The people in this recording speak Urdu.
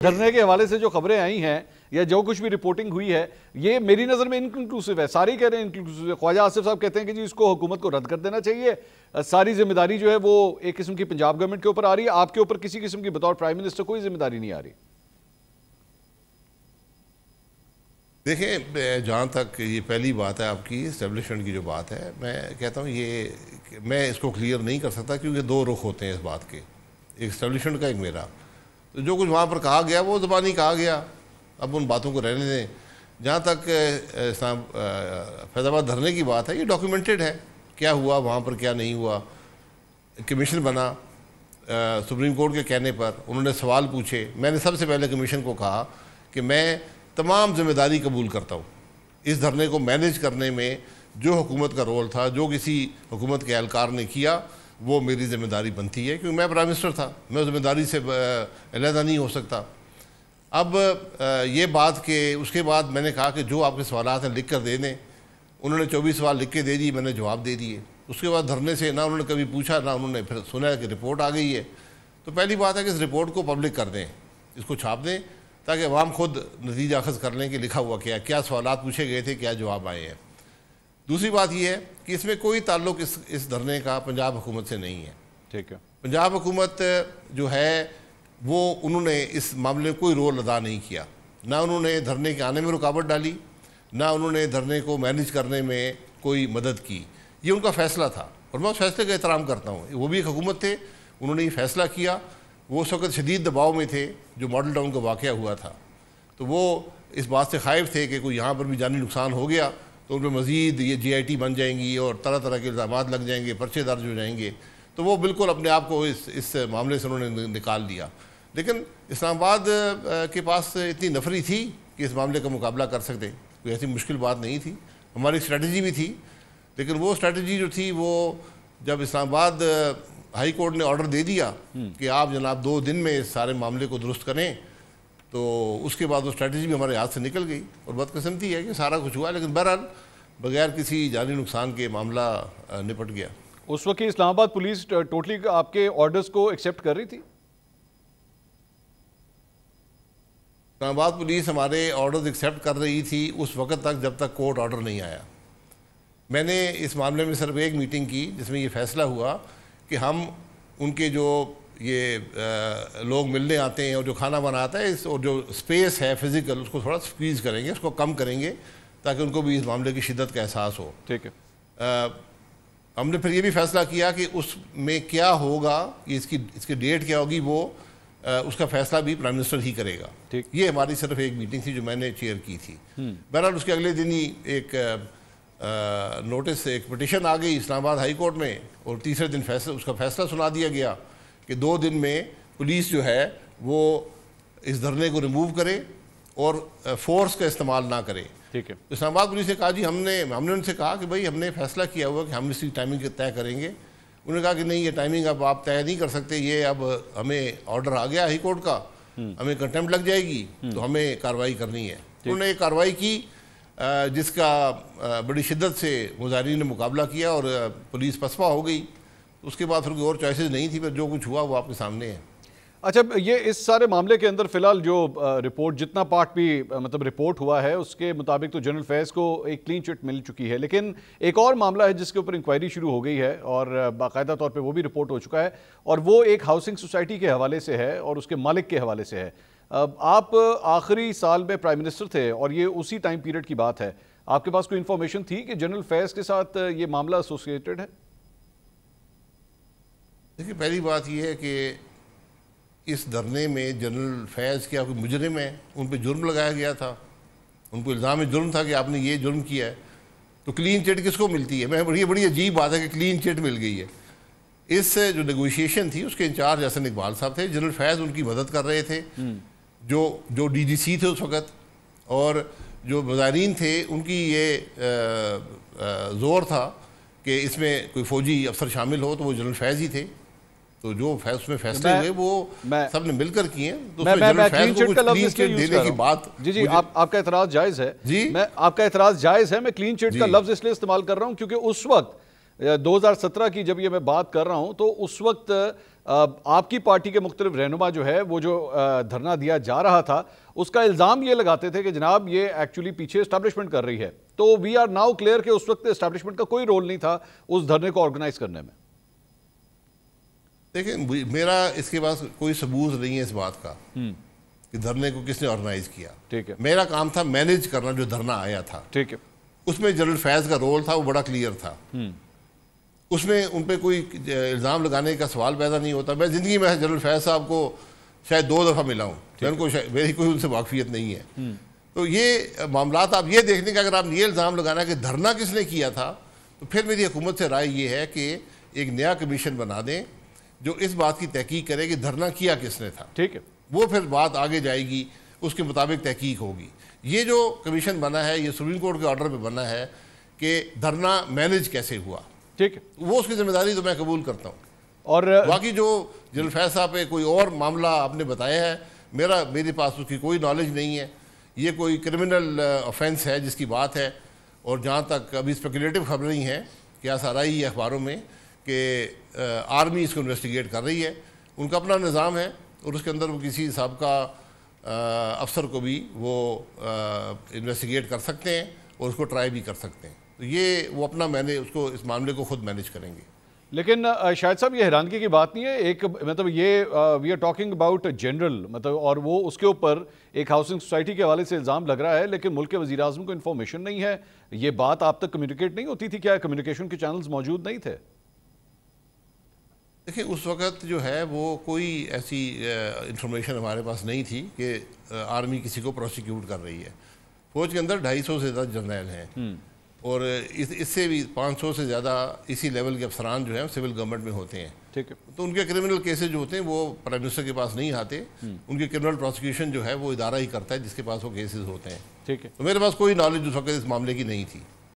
دھرنے کے حوالے سے جو خبریں آئی ہیں یا جو کچھ بھی رپورٹنگ ہوئی ہے یہ میری نظر میں انکنکلوسیو ہے. سارے کہہ رہے ہیں انکنکلوسیو ہے. خواجہ آصف صاحب کہتے ہیں کہ جی اس کو حکومت کو رد کر دینا چاہیے, ساری ذمہ داری جو ہے وہ ایک قسم کی پنجاب گورنمنٹ کے اوپر آ رہی ہے, آپ کے اوپر کسی قسم کی بطور پرائم منسٹر کوئی ذمہ داری نہیں آ رہی. دیکھیں, جہاں تک یہ پہلی بات ہے آپ کی اسٹیبلشمنٹ کی جو بات ہے, میں کہتا ہوں یہ میں اس کو کلیئر نہیں کر سکتا کیونکہ دو رخ ہوتے ہیں اس بات کے, ایک اسٹیبلشمنٹ کا ایک میرا. تو جو کچھ وہاں پر کہا گیا وہ زبانی کہا گیا, اب ان باتوں کو رہنے دیں. جہاں تک فیض آباد دھرنے کی بات ہے یہ ڈاکیومنٹڈ ہے, کیا ہوا وہاں پر کیا نہیں ہوا. کمیشن بنا سپریم کورٹ کے کہنے پر, انہوں نے سوال پوچھے. میں نے سب سے پہلے کمیشن کو کہا کہ میں تمام ذمہ داری قبول کرتا ہوں, اس دھرنے کو مینیج کرنے میں جو حکومت کا رول تھا, جو کسی حکومت کے اہلکار نے کیا, وہ میری ذمہ داری بنتی ہے کیونکہ میں پرائم منسٹر تھا, میں ذمہ داری سے علیحدہ نہیں ہو سکتا. اب یہ بات کہ اس کے بعد میں نے کہا کہ جو آپ کے سوالات ہیں لکھ کر دے دیں. انہوں نے 24 سوال لکھ کے دے دی, میں نے جواب دے دیے. اس کے بعد دھرنے سے نہ انہوں نے کبھی پوچھا نہ انہوں نے پھر سنا کہ رپورٹ آ گئی ہے. تو پہلی بات ہے کہ اس رپورٹ کو پبلک کر دیں, اس کو چھاپ دیں تاکہ عوام خود نتیجہ اخذ کر لیں کہ لکھا ہوا کیا سوالات پوچھے گئے تھے, کیا جواب آئے ہیں. دوسری بات یہ ہے کہ اس میں کوئی تعلق اس دھرنے کا پنجاب حکومت سے نہیں ہے. ٹھیک ہے, پنجاب حکومت جو ہے وہ انہوں نے اس معاملے میں کوئی رول ادا نہیں کیا. نہ انہوں نے دھرنے کے آنے میں رکاوٹ ڈالی, نہ انہوں نے دھرنے کو مینیج کرنے میں کوئی مدد کی. یہ ان کا فیصلہ تھا اور میں اس فیصلے کا احترام کرتا ہوں. وہ بھی ایک حکومت تھے, انہوں نے یہ فیصلہ کیا. وہ اس وقت شدید دباؤ میں تھے جو ماڈل ٹاؤن کا واقعہ ہوا تھا, تو وہ اس بات سے خائف تھے کہ کوئی یہاں پر بھی جانی نقصان ہو گیا تو ان پہ مزید یہ جی آئی ٹی بن جائیں گی اور طرح طرح کے الزامات لگ جائیں گے, پرچے درج ہو جائیں گے. تو وہ بالکل اپنے آپ کو اس معاملے سے انہوں نے نکال دیا. لیکن اسلام آباد کے پاس اتنی نفری تھی کہ اس معاملے کا مقابلہ کر سکتے, کوئی ایسی مشکل بات نہیں تھی. ہماری اسٹریٹجی بھی تھی, لیکن وہ اسٹریٹجی جو تھی وہ جب اسلام آباد ہائی کورٹ نے آرڈر دے دیا کہ آپ جناب 2 دن میں اس سارے معاملے کو درست کریں, تو اس کے بعد وہ اسٹریٹجی بھی ہمارے ہاتھ سے نکل گئی. اور بدقسمتی ہے کہ سارا کچھ ہوا, لیکن بہرحال بغیر کسی جانی نقصان کے معاملہ نپٹ گیا. اس وقت اسلام آباد پولیس ٹوٹلی آپ کے آرڈرز کو ایکسیپٹ کر رہی تھی؟ اسلام آباد پولیس ہمارے آرڈرز ایکسیپٹ کر رہی تھی اس وقت تک جب تک کورٹ آرڈر نہیں آیا. میں نے اس معاملے میں صرف ایک میٹنگ کی جس میں یہ فیصلہ ہوا کہ ہم ان کے جو یہ لوگ ملنے آتے ہیں اور جو کھانا بناتا ہے اور جو اسپیس ہے فزیکل, اس کو تھوڑا اسکویز کریں گے, اس کو کم کریں گے تاکہ ان کو بھی اس معاملے کی شدت کا احساس ہو. ٹھیک ہے. ہم نے پھر یہ بھی فیصلہ کیا کہ اس میں کیا ہوگا, اس کی ڈیٹ کیا ہوگی, وہ اس کا فیصلہ بھی پرائم منسٹر ہی کرے گا. یہ ہماری صرف ایک میٹنگ تھی جو میں نے چیئر کی تھی. بہرحال اس کے اگلے دن ہی ایک نوٹس, ایک پٹیشن آ گئی اسلام آباد ہائی کورٹ میں, اور تیسرے دن اس کا فیصلہ سنا دیا گیا کہ 2 دن میں پولیس جو ہے وہ اس دھرنے کو ریموو کرے اور فورس کا استعمال نہ کرے. ٹھیک ہے. اسلام آباد پولیس نے کہا جی ہم نے ان سے کہا کہ بھائی ہم نے فیصلہ کیا ہوا کہ ہم اسی ٹائمنگ طے کریں گے. انہوں نے کہا کہ نہیں, یہ ٹائمنگ اب آپ طے نہیں کر سکتے, یہ اب ہمیں آرڈر آ گیا ہائی کورٹ کا, ہمیں کنٹمپٹ لگ جائے گی, تو ہمیں کارروائی کرنی ہے. انہوں نے ایک کارروائی کی جس کا بڑی شدت سے مظاہرین نے مقابلہ کیا اور پولیس پسپا ہو گئی. اس کے بعد پھر کوئی اور چوائسز نہیں تھی, پھر جو کچھ ہوا وہ آپ کے سامنے ہے. اچھا, یہ اس سارے معاملے کے اندر فی الحال جو رپورٹ جتنا پارٹ بھی مطلب رپورٹ ہوا ہے اس کے مطابق تو جنرل فیض کو ایک کلین چٹ مل چکی ہے, لیکن ایک اور معاملہ ہے جس کے اوپر انکوائری شروع ہو گئی ہے اور باقاعدہ طور پہ وہ بھی رپورٹ ہو چکا ہے, اور وہ ایک ہاؤسنگ سوسائٹی کے حوالے سے ہے اور اس کے مالک کے حوالے سے ہے. آپ آخری سال میں پرائم منسٹر تھے اور یہ اسی ٹائم پیریڈ کی بات ہے, آپ کے پاس کوئی انفارمیشن تھی کہ جنرل فیض کے ساتھ یہ معاملہ ایسوسیٹڈ ہے؟ دیکھیے, پہلی بات یہ ہے کہ اس دھرنے میں جنرل فیض کیا کوئی مجرم ہے, ان پہ جرم لگایا گیا تھا, ان کو الزام جرم تھا کہ آپ نے یہ جرم کیا ہے, تو کلین چٹ کس کو ملتی ہے؟ یہ بڑی عجیب بات ہے کہ کلین چٹ مل گئی ہے. اس جو نیگوشیشن تھی اس کے انچارج حسن اقبال صاحب تھے, جنرل فیض ان کی مدد کر رہے تھے, جو ڈی جی سی تھے اس وقت, اور جو مظاہرین تھے ان کی یہ زور تھا کہ اس میں کوئی فوجی افسر شامل ہو تو وہ جنرل فیض ہی تھے. تو جو اس میں فیصلے ہوئے وہ سب نے مل کر کیے ہیں. تو اس میں جنرل فیض کو کچھ کلین چٹ دینے کی بات, جی آپ کا اعتراض جائز ہے, آپ کا اعتراض جائز ہے. میں کلین چٹ کا لفظ اس لیے استعمال کر رہا ہوں کیونکہ اس وقت 2017 کی جب یہ میں بات کر رہا ہوں تو اس وقت آپ کی پارٹی کے مختلف رہنما جو ہے وہ جو دھرنا دیا جا رہا تھا اس کا الزام یہ لگاتے تھے کہ جناب یہ ایکچولی پیچھے اسٹیبلشمنٹ کر رہی ہے. تو وی آر ناؤ کلیئر کہ اس وقت اسٹیبلشمنٹ کا کوئی رول نہیں تھا اس دھرنے کو آرگنائز کرنے میں. دیکھیں میرا اس کے پاس کوئی ثبوت نہیں ہے اس بات کا کہ دھرنے کو کس نے آرگنائز کیا. ٹھیک ہے. میرا کام تھا مینیج کرنا جو دھرنا آیا تھا. ٹھیک ہے. اس میں جنرل فیض کا رول تھا وہ بڑا کلیئر تھا. اس میں ان پہ کوئی الزام لگانے کا سوال پیدا نہیں ہوتا. میں زندگی میں جنرل فیض صاحب کو شاید 2 دفعہ ملا ہوں. میں ان کو میری کوئی ان سے واقفیت نہیں ہے. تو یہ معاملات آپ یہ دیکھنے کہ اگر آپ یہ الزام لگانا کہ دھرنا کس نے کیا تھا تو پھر میری حکومت سے رائے یہ ہے کہ ایک نیا کمیشن بنا دیں جو اس بات کی تحقیق کرے کہ دھرنا کیا کس نے تھا. ٹھیک ہے. وہ پھر بات آگے جائے گی, اس کے مطابق تحقیق ہوگی. یہ جو کمیشن بنا ہے یہ سپریم کورٹ کے آرڈر پہ بنا ہے کہ دھرنا مینیج کیسے ہوا. ٹھیک ہے. وہ اس کی ذمہ داری تو میں قبول کرتا ہوں. اور باقی جو جنرل فیض صاحب پہ کوئی اور معاملہ آپ نے بتایا ہے میرے پاس اس کی کوئی نالج نہیں ہے. یہ کوئی کرمنل آفینس ہے جس کی بات ہے, اور جہاں تک ابھی اسپیکولیٹو خبریں ہیں کہ ایسا آ رہی ہے اخباروں میں کہ آرمی اس کو انویسٹیگیٹ کر رہی ہے. ان کا اپنا نظام ہے اور اس کے اندر وہ کسی سابقہ افسر کو بھی وہ انویسٹیگیٹ کر سکتے ہیں اور اس کو ٹرائی بھی کر سکتے ہیں. تو یہ وہ اپنا اس کو اس معاملے کو خود مینیج کریں گے. لیکن شاہد صاحب یہ حیرانگی کی بات نہیں ہے. ایک مطلب یہ we are talking about general مطلب, اور وہ اس کے اوپر ایک ہاؤسنگ سوسائٹی کے حوالے سے الزام لگ رہا ہے لیکن ملک کے وزیر اعظم کو انفارمیشن نہیں ہے. یہ بات آپ تک کمیونیکیٹ نہیں ہوتی تھی؟ کیا کمیونیکیشن کے چینلز موجود نہیں تھے؟ دیکھیں اس وقت جو ہے وہ کوئی ایسی انفارمیشن ہمارے پاس نہیں تھی کہ آرمی کسی کو پروسیکیوٹ کر رہی ہے. فوج کے اندر 250 سے زیادہ جرنیل ہیں اور اس سے بھی 500 سے زیادہ اسی لیول کے افسران جو ہیں سول گورنمنٹ میں ہوتے ہیں. ٹھیک ہے. تو ان کے کرمنل کیسز جو ہوتے ہیں وہ پرائم منسٹر کے پاس نہیں آتے. ان کی کرمنل پروسیکیوشن جو ہے وہ ادارہ ہی کرتا ہے جس کے پاس وہ کیسز ہوتے ہیں. ٹھیک ہے. تو میرے پاس کوئی نالج اس وقت اس معاملے کی نہیں تھی.